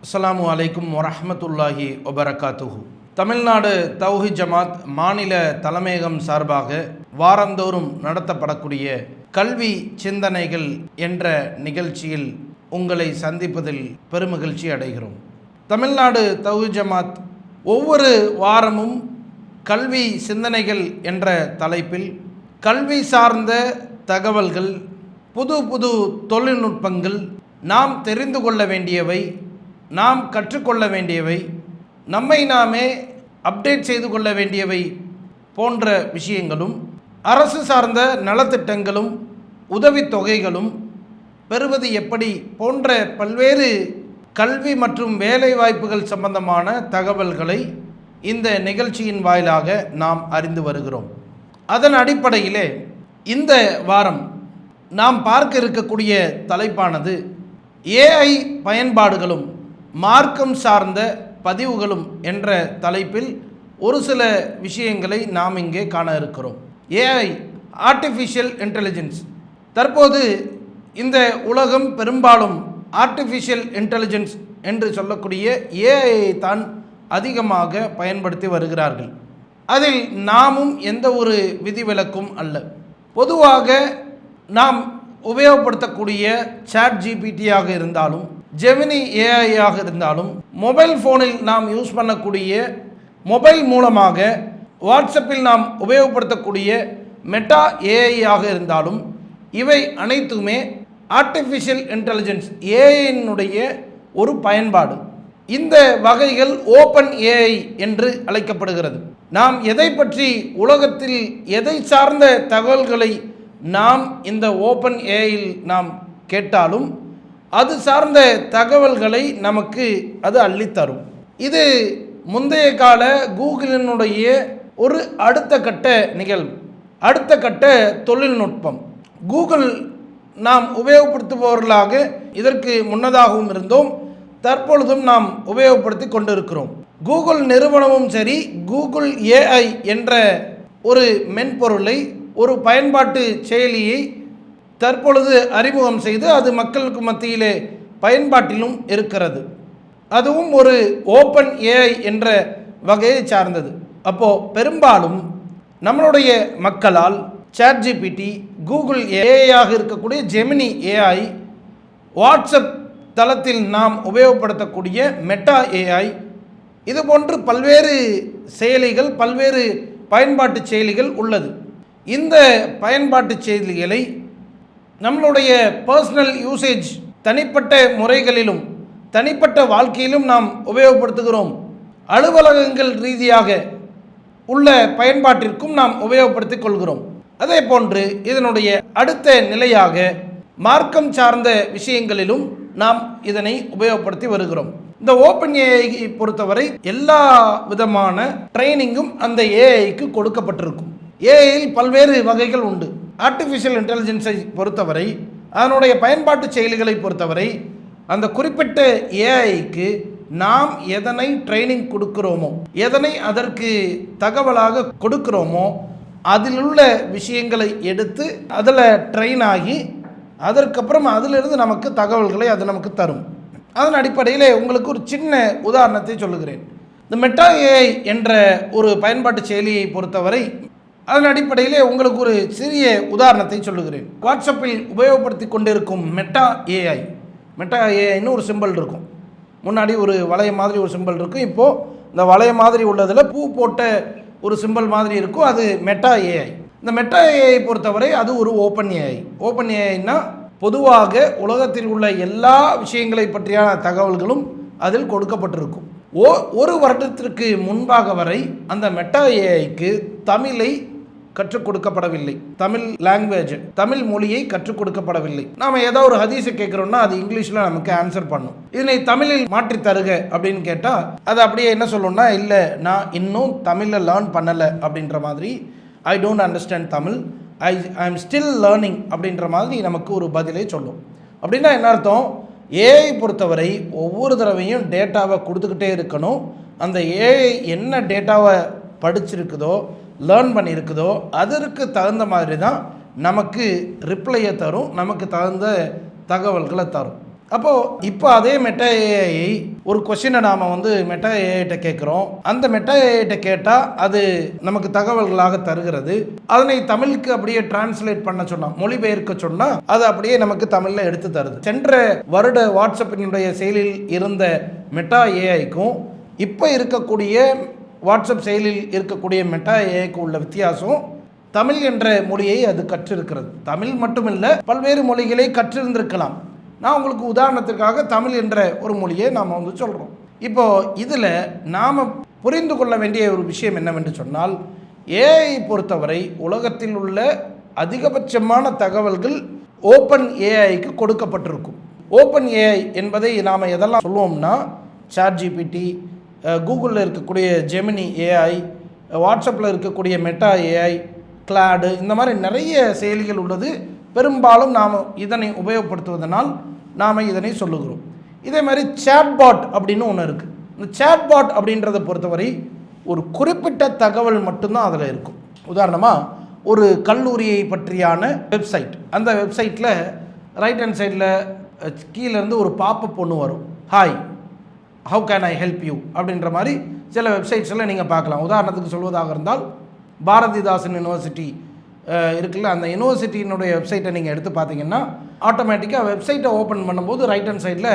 அஸ்ஸலாமு அலைக்கும் வரஹ்மத்துல்லாஹி வபரகாத்துஹு. தமிழ்நாடு தௌஹீத் ஜமாத் மாநில தலைமையகம் சார்பாக வாரந்தோறும் நடத்தப்படக்கூடிய கல்வி சிந்தனைகள் என்ற நிகழ்ச்சியில் உங்களை சந்திப்பதில் பெருமகிழ்ச்சி அடைகிறோம். தமிழ்நாடு தௌஹீத் ஜமாத் ஒவ்வொரு வாரமும் கல்வி சிந்தனைகள் என்ற தலைப்பில் கல்வி சார்ந்த தகவல்கள், புது புது தொழில்நுட்பங்கள், நாம் தெரிந்து கொள்ள வேண்டியவை, நாம் கற்றுக்கொள்ள வேண்டியவை, நம்மை நாமே அப்டேட் செய்து கொள்ள வேண்டியவை போன்ற விஷயங்களும், அரசு சார்ந்த நலத்திட்டங்களும் உதவித்தொகைகளும் பெறுவது எப்படி போன்ற பல்வேறு கல்வி மற்றும் வேலைவாய்ப்புகள் சம்பந்தமான தகவல்களை இந்த நிகழ்ச்சியின் வாயிலாக நாம் அறிந்து வருகிறோம். அதன் அடிப்படையிலே இந்த வாரம் நாம் பார்க்க இருக்கக்கூடிய தலைப்பானது ஏஐ பயன்பாடுகளும் மார்க்கம் சார்ந்த பதிவுகளும் என்ற தலைப்பில் ஒரு சில விஷயங்களை நாம் இங்கே காண இருக்கிறோம். AI, artificial intelligence. தற்போது இந்த உலகம் பெரும்பாலும் ஆர்டிஃபிஷியல் இன்டெலிஜென்ஸ் என்று சொல்லக்கூடிய ஏஐயை தான் அதிகமாக பயன்படுத்தி வருகிறார்கள். அதில் நாமும் எந்த ஒரு விதிவிலக்கும் அல்ல. பொதுவாக நாம் உபயோகப்படுத்தக்கூடிய சாட் ஜிபிடியாக இருந்தாலும், ஜெமினி ஏஐயாக இருந்தாலும், மொபைல் ஃபோனில் நாம் யூஸ் பண்ணக்கூடிய மொபைல் மூலமாக வாட்ஸ்அப்பில் நாம் உபயோகப்படுத்தக்கூடிய மெட்டா ஏஐயாக இருந்தாலும், இவை அனைத்துமே ஆர்டிஃபிஷியல் இன்டெலிஜென்ஸ் ஏஐனுடைய ஒரு பயன்பாடு. இந்த வகைகள் ஓப்பன் ஏஐ என்று அழைக்கப்படுகிறது. நாம் எதை பற்றி உலகத்தில் எதை சார்ந்த தகவல்களை நாம் இந்த ஓப்பன் ஏஐயில் நாம் கேட்டாலும் அது சார்ந்த தகவல்களை நமக்கு அது அள்ளித்தரும். இது முந்தைய கால கூகுளினுடைய ஒரு அடுத்த கட்ட நிகழ்வு, அடுத்த கட்ட தொழில்நுட்பம். கூகுள் நாம் உபயோகப்படுத்துபவர்களாக இதற்கு முன்னதாகவும் இருந்தோம், தற்பொழுதும் நாம் உபயோகப்படுத்தி கொண்டிருக்கிறோம். கூகுள் நிறுவனமும் சரி, கூகுள் ஏஐ என்ற ஒரு மென்பொருளை, ஒரு பயன்பாட்டு செயலியை தற்பொழுது அறிமுகம் செய்து அது மக்களுக்கு மத்தியிலே பயன்பாட்டிலும் இருக்கிறது. அதுவும் ஒரு ஓப்பன் ஏஐ என்ற வகையை சார்ந்தது. அப்போது பெரும்பாலும் நம்மளுடைய மக்களால் சாட் ஜிபிடி, கூகுள் ஏஐயாக இருக்கக்கூடிய ஜெமினி ஏஐ, வாட்ஸ்அப் தளத்தில் நாம் உபயோகப்படுத்தக்கூடிய மெட்டா ஏஐ, இது போன்று பல்வேறு செயலிகள், பல்வேறு பயன்பாட்டு செயலிகள் உள்ளது. இந்த பயன்பாட்டு செயலிகளை நம்மளுடைய பர்சனல் யூசேஜ், தனிப்பட்ட முறைகளிலும் தனிப்பட்ட வாழ்க்கையிலும் நாம் உபயோகப்படுத்துகிறோம். அலுவலகங்கள் ரீதியாக உள்ள பயன்பாட்டிற்கும் நாம் உபயோகப்படுத்திக் கொள்கிறோம். அதே போன்று இதனுடைய அடுத்த நிலையாக மார்க்கம் சார்ந்த விஷயங்களிலும் நாம் இதனை உபயோகப்படுத்தி வருகிறோம். இந்த ஓப்பன் ஏஐ பொறுத்தவரை எல்லா விதமான ட்ரைனிங்கும் அந்த ஏஐக்கு கொடுக்கப்பட்டிருக்கும். ஏஐயில் பல்வேறு வகைகள் உண்டு. ஆர்டிஃபிஷியல் இன்டெலிஜென்ஸை பொறுத்தவரை, அதனுடைய பயன்பாட்டு செயலிகளை பொறுத்தவரை, அந்த குறிப்பிட்ட ஏஐக்கு நாம் எதனை ட்ரைனிங் கொடுக்கிறோமோ, எதனை அதற்கு தகவலாக கொடுக்கிறோமோ, அதில் உள்ள விஷயங்களை எடுத்து அதில் ட்ரெயின் ஆகி அதற்கப்புறம் அதிலிருந்து நமக்கு தகவல்களை அது நமக்கு தரும். அதன் அடிப்படையில் உங்களுக்கு ஒரு சின்ன உதாரணத்தை சொல்லுகிறேன். இந்த மெட்டா ஏஐ என்ற ஒரு பயன்பாட்டு செயலியை பொறுத்தவரை அதன் அடிப்படையிலே உங்களுக்கு ஒரு சிறிய உதாரணத்தை சொல்லுகிறேன். வாட்ஸ்அப்பில் உபயோகப்படுத்தி கொண்டிருக்கும் மெட்டா ஏஐ, மெட்டா ஏஐன்னு ஒரு சிம்பிள் இருக்கும். முன்னாடி ஒரு வளைய மாதிரி ஒரு சிம்பிள் இருக்கும். இப்போது இந்த வளைய மாதிரி உள்ளதில் பூ போட்ட ஒரு சிம்பிள் மாதிரி இருக்கும். அது மெட்டா ஏஐ. இந்த மெட்டா ஏஐ பொறுத்தவரை அது ஒரு ஓப்பன் ஏஐ. ஓப்பன் ஏஐன்னா பொதுவாக உலகத்தில் உள்ள எல்லா விஷயங்களை பற்றியான தகவல்களும் அதில் கொடுக்கப்பட்டிருக்கும். ஒரு வருடத்திற்கு முன்பாக வரை அந்த மெட்டா ஏஐக்கு தமிழை கற்றுக் கொடுக்கப்படவில்லை. தமிழ் லாங்குவேஜ், தமிழ் மொழியை கற்றுக் கொடுக்கப்படவில்லை. நாம் ஏதோ ஒரு ஹதீஸை கேட்குறோம்னா அது இங்கிலீஷில் நமக்கு ஆன்சர் பண்ணும். இதனை தமிழில் மாற்றி தருக அப்படின்னு கேட்டால் அது அப்படியே என்ன சொல்லணும்னா, இல்லை நான் இன்னும் தமிழில் லேர்ன் பண்ணலை அப்படின்ற மாதிரி, I don't understand Tamil, I am still learning அப்படின்ற மாதிரி நமக்கு ஒரு பதிலை சொல்லும். அப்படின்னா என்ன அர்த்தம்? ஏஐ பொறுத்தவரை ஒவ்வொரு தடவையும் டேட்டாவை கொடுத்துக்கிட்டே இருக்கணும். அந்த ஏஐ என்ன டேட்டாவை படிச்சிருக்குதோ, லேர்ன் பண்ணியிருக்குதோ, அதற்கு தகுந்த மாதிரி தான் நமக்கு ரிப்ளையை தரும், நமக்கு தகுந்த தகவல்களை தரும். அப்போது இப்போ அதே மெட்டா ஏஐ ஒரு கொஸ்டினை நாம் மெட்டா ஏஐட்ட கேட்குறோம். அந்த மெட்டா ஏஐட்ட கேட்டால் அது நமக்கு தகவல்களாக தருகிறது. அதனை தமிழுக்கு அப்படியே டிரான்ஸ்லேட் பண்ண சொன்னால், மொழிபெயர்க்க சொன்னால் அது அப்படியே நமக்கு தமிழில் எடுத்து தருது. சென்ற வருட வாட்ஸ்அப்பினுடைய செயலில் இருந்த மெட்டா ஏஐக்கும் இப்போ இருக்கக்கூடிய வாட்ஸ்அப் செயலில் இருக்கக்கூடிய மெட்டா ஏஐக்கு உள்ள வித்தியாசம், தமிழ் என்ற மொழியை அது கற்றிருக்கிறது. தமிழ் மட்டுமில்லை, பல்வேறு மொழிகளை கற்றிருந்திருக்கலாம். நான் உங்களுக்கு உதாரணத்திற்காக தமிழ் என்ற ஒரு மொழியை நாம் சொல்கிறோம். இப்போது இதில் நாம் புரிந்து கொள்ள வேண்டிய ஒரு விஷயம் என்னவென்று சொன்னால், ஏஐ பொறுத்தவரை உலகத்தில் உள்ள அதிகபட்சமான தகவல்கள் ஓப்பன் ஏஐக்கு கொடுக்கப்பட்டிருக்கும். ஓப்பன் ஏஐ என்பதை நாம் எதெல்லாம் சொல்லுவோம்னா, ChatGPT, கூகுளில் இருக்கக்கூடிய ஜெமினி ஏஐ, வாட்ஸ்அப்பில் இருக்கக்கூடிய மெட்டா ஏஐ, கிளாடு, இந்த மாதிரி நிறைய செயலிகள் உள்ளது. பெரும்பாலும் நாம் இதனை உபயோகப்படுத்துவதனால் நாம் இதனை சொல்லுகிறோம். இதே மாதிரி சேட்பாட் அப்படின்னு ஒன்று இருக்குது. இந்த சேட்பாட் அப்படின்றத பொறுத்தவரை ஒரு குறிப்பிட்ட தகவல் மட்டும்தான் அதில் இருக்கும். உதாரணமாக ஒரு கல்லூரியை பற்றியான வெப்சைட், அந்த வெப்சைட்டில் ரைட் ஹேண்ட் சைடில் கீழேருந்து ஒரு பாப்பப் ஒன்று வரும், hi how can I help you அப்படின்ற மாதிரி சில வெப்சைட்ஸில் நீங்கள் பார்க்கலாம். உதாரணத்துக்கு சொல்வதாக இருந்தால், பாரதிதாசன் யூனிவர்சிட்டி இருக்குல்ல, அந்த யூனிவர்சிட்டியினுடைய வெப்சைட்டை நீங்கள் எடுத்து பார்த்தீங்கன்னா ஆட்டோமேட்டிக்காக வெப்சைட்டை ஓப்பன் பண்ணும்போது ரைட் ஹேண்ட் சைடில்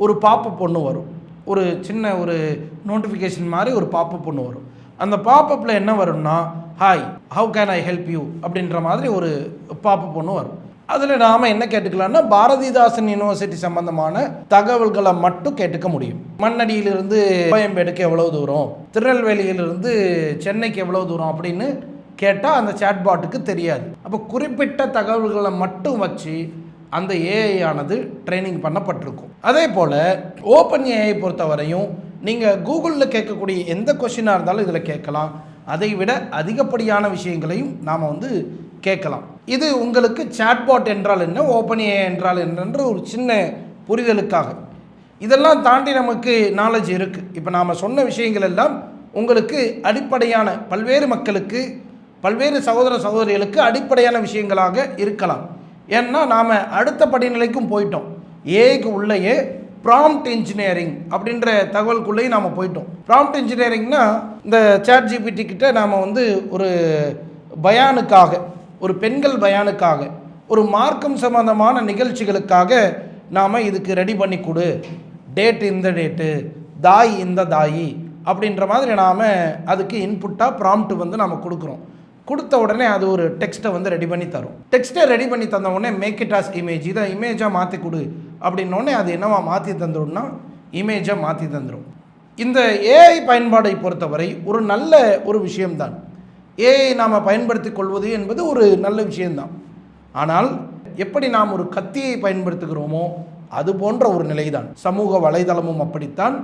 ஒரு பாப்பப் ஒன்று வரும். ஒரு சின்ன ஒரு நோட்டிஃபிகேஷன் மாதிரி ஒரு பாப்பப் ஒன்று வரும். அந்த பாப்பப்பில் என்ன வரும்னா, hi how can I help you அப்படின்ற மாதிரி ஒரு பாப்பப் ஒன்று வரும். அதில் நாம் என்ன கேட்டுக்கலாம்னா, பாரதிதாசன் யூனிவர்சிட்டி சம்பந்தமான தகவல்களை மட்டும் கேட்டுக்க முடியும். மண்ணடியிலிருந்து கோயம்பேடுக்கு எவ்வளோ தூரம், திருநெல்வேலியிலிருந்து சென்னைக்கு எவ்வளோ தூரம் அப்படின்னு கேட்டால் அந்த சேட்பாட்டுக்கு தெரியாது. அப்போ குறிப்பிட்ட தகவல்களை மட்டும் வச்சு அந்த ஏஐ ஆனது ட்ரைனிங் பண்ணப்பட்டிருக்கும். அதே போல் ஓப்பன் ஏஐ பொறுத்தவரையும் நீங்கள் கூகுளில் கேட்கக்கூடிய எந்த கொஸ்டினாக இருந்தாலும் இதில் கேட்கலாம். அதை விட அதிகப்படியான விஷயங்களையும் நாம் கேட்கலாம். இது உங்களுக்கு சேட்பாட் என்றால் என்ன, ஓப்பன் ஏஐ என்றால் என்னன்ற ஒரு சின்ன புரிதலுக்காக. இதெல்லாம் தாண்டி நமக்கு நாலேஜ் இருக்குது. இப்போ நாம் சொன்ன விஷயங்கள் எல்லாம் உங்களுக்கு அடிப்படையான, பல்வேறு மக்களுக்கு, பல்வேறு சகோதர சகோதரிகளுக்கு அடிப்படையான விஷயங்களாக இருக்கலாம். ஏன்னா நாம் அடுத்த படிநிலைக்கும் போயிட்டோம். ஏஐக்கு உள்ளேயே ப்ராம்ப்ட் இன்ஜினியரிங் அப்படின்ற தகவலுக்குள்ளேயும் நாம் போயிட்டோம். ப்ராம்ப்ட் இன்ஜினியரிங்னா, இந்த ChatGPT கிட்ட நாம் ஒரு பயானுக்காக, ஒரு பெண்கள் பயானுக்காக, ஒரு மார்க்கம் சம்பந்தமான நிகழ்ச்சிகளுக்காக நாம் இதுக்கு ரெடி பண்ணி கொடு, டேட் இந்த டேட்டு, தாய் இந்த தாயி அப்படின்ற மாதிரி நாம் அதுக்கு இன்புட்டாக ப்ராம்ப்ட் நாம் கொடுக்குறோம். கொடுத்த உடனே அது ஒரு டெக்ஸ்ட்டை ரெடி பண்ணி தரும். டெக்ஸ்ட்டை ரெடி பண்ணி தந்த உடனே மேக் இட் ஆஸ் இமேஜ், இதை இமேஜாக மாற்றி கொடு அப்படின்னோடனே அது என்னவா மாற்றி தந்துடும்னா இமேஜாக மாற்றி தந்துடும். இந்த ஏஐ பயன்பாடை பொறுத்தவரை ஒரு நல்ல ஒரு விஷயம்தான். ஏஐ நாம் பயன்படுத்தி கொள்வது என்பது ஒரு நல்ல விஷயம்தான். ஆனால் எப்படி நாம் ஒரு கத்தியை பயன்படுத்துகிறோமோ அது போன்ற ஒரு நிலைதான் சமூக வலைதளமும் அப்படித்தான்,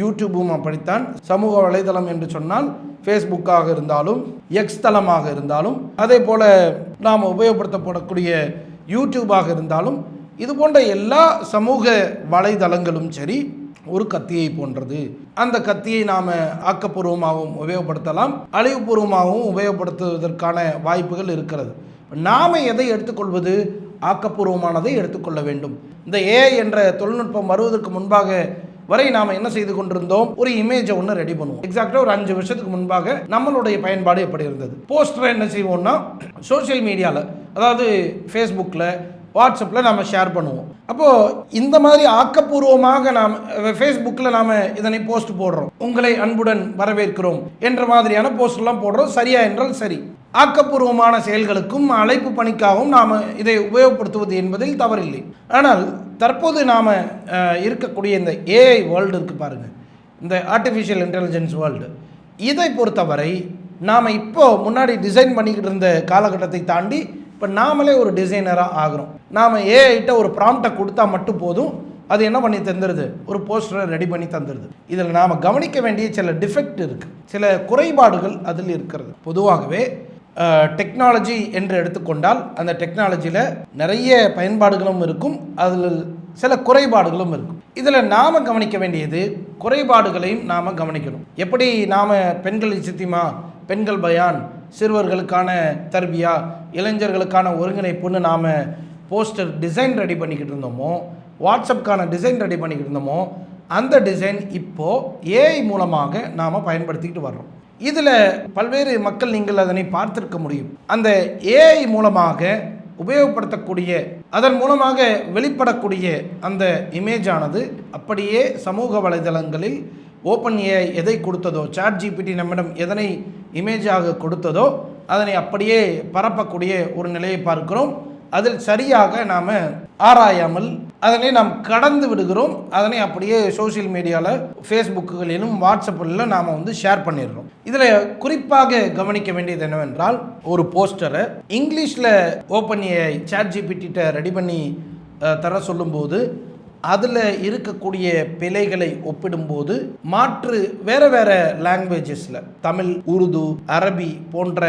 யூடியூபும் அப்படித்தான். சமூக வலைதளம் என்று சொன்னால் ஃபேஸ்புக்காக இருந்தாலும், எக்ஸ் தளமாக இருந்தாலும், அதே போல் நாம் உபயோகப்படுத்தப்படக்கூடிய யூடியூபாக இருந்தாலும், இது போன்ற எல்லா சமூக வலைதளங்களும் சரி ஒரு கத்தியை போன்றது. அந்த கத்தியை நாம் ஆக்கப்பூர்வமாகவும் உபயோகப்படுத்தலாம், அழிவுபூர்வமாகவும் உபயோகப்படுத்துவதற்கான வாய்ப்புகள் இருக்கிறது. நாம் எதை எடுத்துக்கொள்வது? ஆக்கப்பூர்வமானதை எடுத்துக்கொள்ள வேண்டும். இந்த ஏஐ என்ற தொழில்நுட்பம் வருவதற்கு முன்பாக வரை நாம் என்ன செய்து கொண்டிருந்தோம்? ஒரு இமேஜை ஒன்று ரெடி பண்ணுவோம். எக்ஸாக்டாக ஒரு 5 வருஷத்துக்கு முன்பாக நம்மளுடைய பயன்பாடு எப்படி இருந்தது? போஸ்டரை என்ன செய்வோம்னா சோஷியல் மீடியாவில், அதாவது ஃபேஸ்புக்கில், வாட்ஸ்அப்பில் நாம் ஷேர் பண்ணுவோம். அப்போது இந்த மாதிரி ஆக்கப்பூர்வமாக நாம் ஃபேஸ்புக்கில் நாம் இதனை போஸ்ட் போடுறோம், உங்களை அன்புடன் வரவேற்கிறோம் என்ற மாதிரியான போஸ்ட்லாம் போடுறோம். சரியா என்றால் சரி. ஆக்கப்பூர்வமான செயல்களுக்கும் அழைப்பு பணிக்காகவும் நாம் இதை உபயோகப்படுத்துவது என்பதில் தவறில்லை. ஆனால் தற்போது நாம் இருக்கக்கூடிய இந்த ஏஐ வேர்ல்டு இருக்குது பாருங்கள், இந்த ஆர்டிஃபிஷியல் இன்டெலிஜென்ஸ் வேர்ல்டு, இதை பொறுத்தவரை நாம் இப்போது முன்னாடி டிசைன் பண்ணிக்கிட்டு இருந்த காலகட்டத்தை தாண்டி இப்போ நாமளே ஒரு டிசைனராக ஆகிறோம். நாம் ஏஐட்ட ஒரு ப்ராம்ப்டை கொடுத்தா மட்டும் போதும், அது என்ன பண்ணி தந்துடுது? ஒரு போஸ்டரை ரெடி பண்ணி தந்துடுது. இதில் நாம் கவனிக்க வேண்டிய சில டிஃபெக்ட் இருக்குது, சில குறைபாடுகள் அதில் இருக்கிறது. பொதுவாகவே டெக்னாலஜி என்று எடுத்துக்கொண்டால் அந்த டெக்னாலஜியில் நிறைய பயன்பாடுகளும் இருக்கும், அதில் சில குறைபாடுகளும் இருக்கும். இதில் நாம் கவனிக்க வேண்டியது குறைபாடுகளையும் நாம் கவனிக்கணும். எப்படி நாம் பெண்கள் இசித்திமா, பெண்கள் பயான், சிறுவர்களுக்கான தர்பியா, இளைஞர்களுக்கான ஒருங்கிணைப்புன்னு நாம் போஸ்டர் டிசைன் ரெடி பண்ணிக்கிட்டு இருந்தோமோ, வாட்ஸ்அப்புக்கான டிசைன் ரெடி பண்ணிக்கிட்டு இருந்தோமோ அந்த டிசைன் இப்போது ஏஐ மூலமாக நாம் பயன்படுத்திக்கிட்டு வர்றோம். இதில் பல்வேறு மக்கள் நீங்கள் அதனை பார்த்திருக்க முடியும். அந்த ஏஐ மூலமாக உபயோகப்படுத்தக்கூடிய அதன் மூலமாக வெளிப்படக்கூடிய அந்த இமேஜானது அப்படியே சமூக வலைதளங்களில் ஓப்பன் ஏஐ எதை கொடுத்ததோ, ChatGPT நம்மிடம் எதனை இமேஜாக கொடுத்ததோ அதனை அப்படியே பரப்பக்கூடிய ஒரு நிலையை பார்க்கிறோம். அதில் சரியாக நாம் ஆராயாமல் அதனை நாம் கடந்து விடுகிறோம். அதனை அப்படியே சோசியல் மீடியாவில், ஃபேஸ்புக்குகளிலும் வாட்ஸ்அப்பிலும் நாம் ஷேர் பண்ணிடுறோம். இதில் குறிப்பாக கவனிக்க வேண்டியது என்னவென்றால், ஒரு போஸ்டரை இங்கிலீஷில் ஓப்பன் ஏஐ ChatGPT ரெடி பண்ணி தர சொல்லும்போது அதில் இருக்கக்கூடிய பிழைகளை ஒப்பிடும்போது மாற்று வேறு லாங்குவேஜஸில், தமிழ், உருது, அரபி போன்ற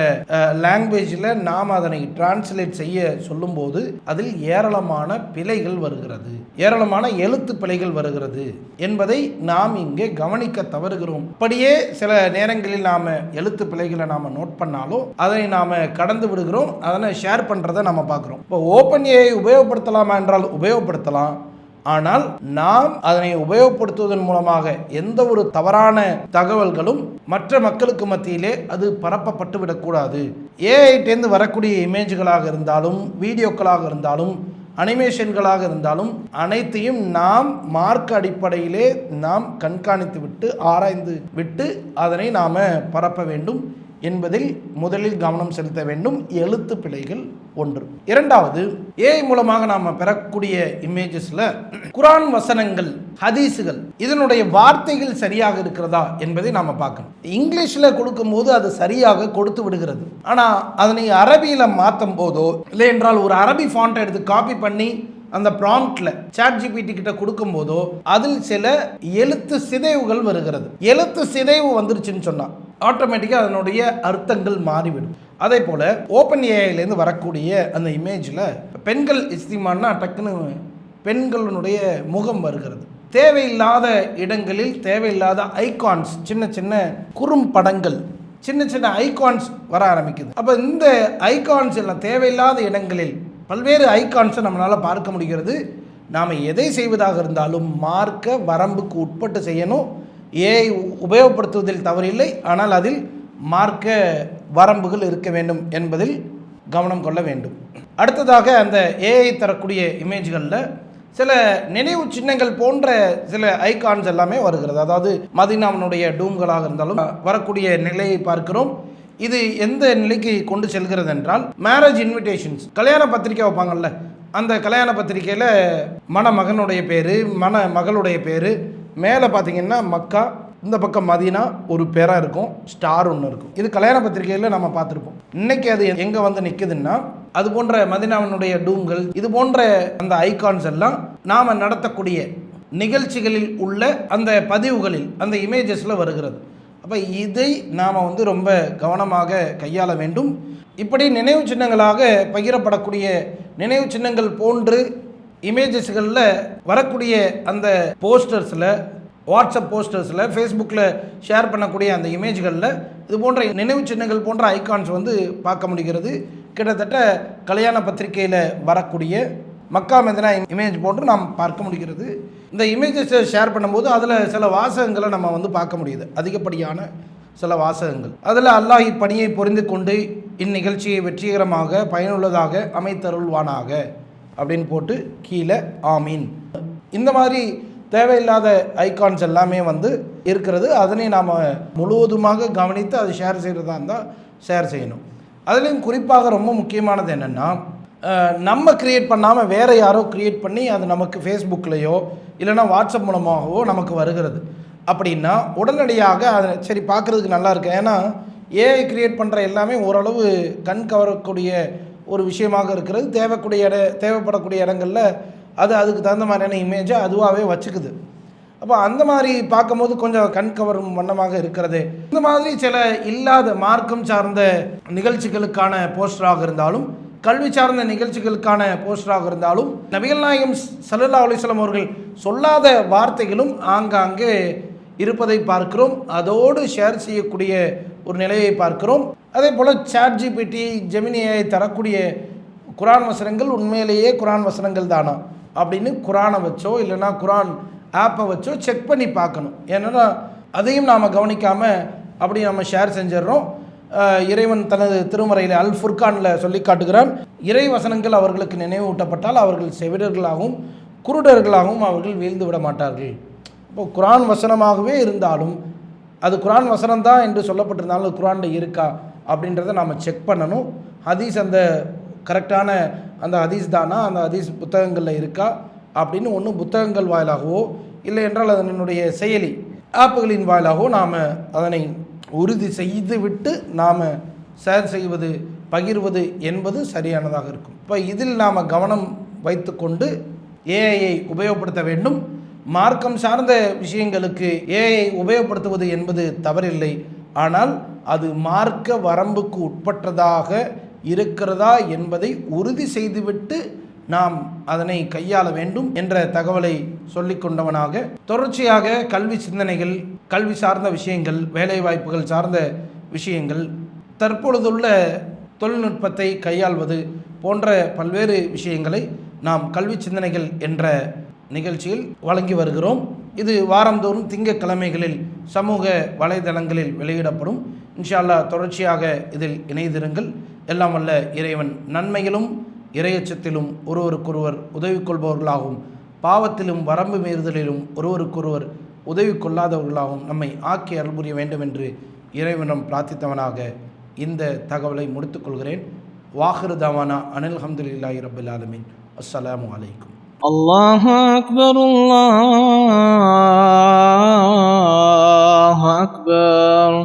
லாங்குவேஜில் நாம் அதனை டிரான்ஸ்லேட் செய்ய சொல்லும்போது அதில் ஏராளமான பிழைகள் வருகிறது, ஏராளமான எழுத்து பிழைகள் வருகிறது என்பதை நாம் இங்கே கவனிக்க தவறுகிறோம். அப்படியே சில நேரங்களில் நாம் எழுத்து பிழைகளை நாம் நோட் பண்ணாலும் அதை நாம் கடந்து விடுகிறோம். அதனை ஷேர் பண்ணுறதை நம்ம பார்க்குறோம். இப்போ ஓப்பன் ஏஐ உபயோகப்படுத்தலாமா என்றால் உபயோகப்படுத்தலாம். ஆனால் நாம் அதனை உபயோகப்படுத்துவதன் மூலமாக எந்த ஒரு தவறான தகவல்களும் மற்ற மக்களுக்கு மத்தியிலே அது பரப்பப்பட்டு விடக்கூடாது. ஏஐட்டேந்து வரக்கூடிய இமேஜ்களாக இருந்தாலும், வீடியோக்களாக இருந்தாலும், அனிமேஷன்களாக இருந்தாலும் அனைத்தையும் நாம் மார்க் அடிப்படையிலே நாம் கண்காணித்து விட்டு ஆராய்ந்து விட்டு அதனை நாம் பரப்ப வேண்டும் என்பதில் முதலில் கவனம் செலுத்த வேண்டும். எழுத்து பிழைகள் ஒன்று. இரண்டாவது, ஏஐ மூலமாக நாம் பெறக்கூடிய இமேஜஸில் குரான் வசனங்கள், ஹதீஸுகள், இதனுடைய வார்த்தைகள் சரியாக இருக்கிறதா என்பதை நாம் பார்க்கணும். இங்கிலீஷில் கொடுக்கும்போது அது சரியாக கொடுத்து விடுகிறது. ஆனால் அதனை அரபியில் மாற்றும் போதோ இல்லை என்றால் ஒரு அரபி ஃபாண்ட்டை எடுத்து காப்பி பண்ணி அந்த ப்ராம்ப்டில் ChatGPT கிட்ட கொடுக்கும்போதோ அதில் சில எழுத்து சிதைவுகள் வருகிறது. எழுத்து சிதைவு வந்துருச்சுன்னு சொன்னால் ஆட்டோமேட்டிக்காக அதனுடைய அர்த்தங்கள் மாறிவிடும். அதே போல் ஓப்பன் ஏஐலேருந்து வரக்கூடிய அந்த இமேஜில் பெண்கள் இஸ்திமான்னா டக்குன்னு பெண்களுடைய முகம் வருகிறது. தேவையில்லாத இடங்களில் தேவையில்லாத ஐகான்ஸ், சின்ன சின்ன குறும்படங்கள், சின்ன சின்ன ஐகான்ஸ் வர ஆரம்பிக்குது. அப்போ இந்த ஐகான்ஸ் எல்லாம் தேவையில்லாத இடங்களில் பல்வேறு ஐகான்ஸை நம்மளால் பார்க்க முடிகிறது. நாம் எதை செய்வதாக இருந்தாலும் மார்க்க வரம்புக்கு உட்பட்டு செய்யணும். ஏஐ உபயோகப்படுத்துவதில் தவறில்லை, ஆனால் அதில் மார்க்க வரம்புகள் இருக்க வேண்டும் என்பதில் கவனம் கொள்ள வேண்டும். அடுத்ததாக அந்த ஏஐ தரக்கூடிய இமேஜ்களில் சில நினைவு சின்னங்கள் போன்ற சில ஐகான்ஸ் எல்லாமே வருகிறது. அதாவது மதீனாவினுடைய டூம்களாக இருந்தாலும் வரக்கூடிய நிலையை பார்க்கிறோம். இது எந்த நிலைக்கு கொண்டு செல்கிறது என்றால், மேரேஜ் இன்விடேஷன்ஸ், கல்யாண பத்திரிக்கை வைப்பாங்கள்ல, அந்த கல்யாண பத்திரிக்கையில் மணமகனுடைய பேர், மகளுடைய பேர், மேலே பார்த்தீங்கன்னா மக்கா, இந்த பக்கம் மதீனா ஒரு பேராக இருக்கும், ஸ்டார் ஒன்று இருக்கும். இது கல்யாண பத்திரிகையில் நம்ம பார்த்துருப்போம். இன்றைக்கி அது எங்கே வந்து நிற்குதுன்னா, அது போன்ற மதீனாவினுடைய டூம்கள், இது போன்ற அந்த ஐகான்ஸ் எல்லாம் நாம் நடத்தக்கூடிய நிகழ்ச்சிகளில் உள்ள அந்த பதிவுகளில், அந்த இமேஜஸில் வருகிறது. அப்போ இதை நாம் ரொம்ப கவனமாக கையாள வேண்டும். இப்படி நினைவு சின்னங்களாக பகிரப்படக்கூடிய நினைவு சின்னங்கள் போன்று இமேஜஸ்களில் வரக்கூடிய அந்த போஸ்டர்ஸில், வாட்ஸ்அப் போஸ்டர்ஸில், ஃபேஸ்புக்கில் ஷேர் பண்ணக்கூடிய அந்த இமேஜ்களில் இது போன்ற நினைவு சின்னங்கள் போன்ற ஐகான்ஸ் பார்க்க முடிகிறது. கிட்டத்தட்ட கல்யாண பத்திரிகையில் வரக்கூடிய மக்கா மதீனா இமேஜ் போன்று நாம் பார்க்க முடிகிறது. இந்த இமேஜஸை ஷேர் பண்ணும்போது அதில் சில வாசகங்களை நம்ம பார்க்க முடியுது, அதிகப்படியான சில வாசகங்கள். அதில் அல்லாஹ் இப்பணியை புரிந்து கொண்டு இந்நிகழ்ச்சியை வெற்றிகரமாக பயனுள்ளதாக அமைத்தருள்வானாக அப்படின்னு போட்டு கீழே ஆமீன். இந்த மாதிரி தேவையில்லாத ஐகான்ஸ் எல்லாமே இருக்கிறது. அதனை நாம் முழுவதுமாக கவனித்து அதை ஷேர் செய்கிறதா இருந்தால் ஷேர் செய்யணும். அதுலேயும் குறிப்பாக ரொம்ப முக்கியமானது என்னென்னா, நம்ம க்ரியேட் பண்ணாமல் வேறு யாரோ க்ரியேட் பண்ணி அது நமக்கு ஃபேஸ்புக்லேயோ இல்லைனா வாட்ஸ்அப் மூலமாகவோ நமக்கு வருகிறது அப்படின்னா உடனடியாக அதை சரி பார்க்குறதுக்கு நல்லா இருக்கு. ஏன்னா ஏஐ க்ரியேட் பண்ணுற எல்லாமே ஓரளவு கண் கவரக்கூடிய ஒரு விஷயமாக இருக்கிறது. தேவைப்படக்கூடிய இடங்களில் அதுக்கு தகுந்த மாதிரியான இமேஜை அதுவாகவே வச்சுக்குது. அப்போ அந்த மாதிரி பார்க்கும்போது கொஞ்சம் கண் கவரும் வண்ணமாக இருக்கிறது. இந்த மாதிரி சில இல்லாத மார்க்கம் சார்ந்த நிகழ்ச்சிகளுக்கான போஸ்டராக இருந்தாலும், கல்வி சார்ந்த நிகழ்ச்சிகளுக்கான போஸ்டராக இருந்தாலும், நபிகள் நாயகம் ஸல்லல்லாஹு அலைஹி வஸல்லம் அவர்கள் சொல்லாத வார்த்தைகளும் ஆங்காங்கே இருப்பதை பார்க்கிறோம். அதோடு ஷேர் செய்யக்கூடிய ஒரு நிலையை பார்க்கிறோம். அதே போல் ChatGPT, ஜெமினி AI தரக்கூடிய குரான் வசனங்கள் உண்மையிலேயே குரான் வசனங்கள் தானா அப்படின்னு குரானை வச்சோ இல்லைன்னா குரான் ஆப்பை வச்சோ செக் பண்ணி பார்க்கணும். ஏன்னா அதையும் நாம் கவனிக்காமல் அப்படி நம்ம ஷேர் செஞ்சிடறோம். இறைவன் தனது திருமறையில் அல் ஃபுர்கானில் சொல்லி காட்டுகிறான், இறை வசனங்கள் அவர்களுக்கு நினைவூட்டப்பட்டால் அவர்கள் செவிடர்களாகவும் குருடர்களாகவும் அவர்கள் வீழ்ந்து விட மாட்டார்கள். இப்போது குரான் வசனமாகவே இருந்தாலும் அது குரான் வசனம்தான் என்று சொல்லப்பட்டிருந்தாலும் குரானில் இருக்கா அப்படின்றத நாம் செக் பண்ணணும். ஹதீஸ் அந்த கரெக்டான அந்த ஹதீஸ் தானா, அந்த ஹதீஸ் புத்தகங்களில் இருக்கா அப்படின்னு ஒன்று புத்தகங்கள் வாயிலாகவோ இல்லை என்றால் அதனுடைய செயலி ஆப்புகளின் வாயிலாகவோ நாம் அதனை உறுதி செய்து விட்டு நாம் ஷேர் செய்வது பகிர்வது என்பது சரியானதாக இருக்கும். இப்போ இதில் நாம் கவனம் வைத்து கொண்டு ஏஐயை உபயோகப்படுத்த வேண்டும். மார்க்கம் சார்ந்த விஷயங்களுக்கு ஏஐ உபயோகப்படுத்துவது என்பது தவறில்லை. ஆனால் அது மார்க்க வரம்புக்கு உட்பட்டதாக இருக்கிறதா என்பதை உறுதி செய்துவிட்டு நாம் அதனை கையாள வேண்டும் என்ற தகவலை சொல்லிக்கொண்டவனாக தொடர்ச்சியாக கல்வி சிந்தனைகள், கல்வி சார்ந்த விஷயங்கள், வேலைவாய்ப்புகள் சார்ந்த விஷயங்கள், தற்பொழுதுள்ள தொழில்நுட்பத்தை கையாள்வது போன்ற பல்வேறு விஷயங்களை நாம் கல்வி சிந்தனைகள் என்ற நிகழ்ச்சியில் வழங்கி வருகிறோம். இது வாரந்தோறும் திங்கட்கிழமைகளில் சமூக வலைதளங்களில் வெளியிடப்படும். இன்ஷா அல்லாஹ் தொடர்ச்சியாக இதில் இணைந்திருங்கள். எல்லாம் வல்ல இறைவன் நன்மையிலும் இறையச்சத்திலும் ஒருவருக்கொருவர் உதவி கொள்பவர்களாகவும் பாவத்திலும் வரம்பு மீறுதலிலும் ஒருவருக்கொருவர் உதவி கொள்ளாதவர்களாகவும் நம்மை ஆக்கி அருள் புரிய வேண்டும் என்று இறைவனிடம் பிரார்த்தித்தவனாக இந்த தகவலை முடித்துக்கொள்கிறேன். வாஹிரு தாவானா அனில் ஹம்துலில்லாஹி ரப்பில் ஆலமீன். அஸ்ஸலாமு அலைக்கும். அல்லாஹு அக்பர், அல்லாஹு அக்பர்.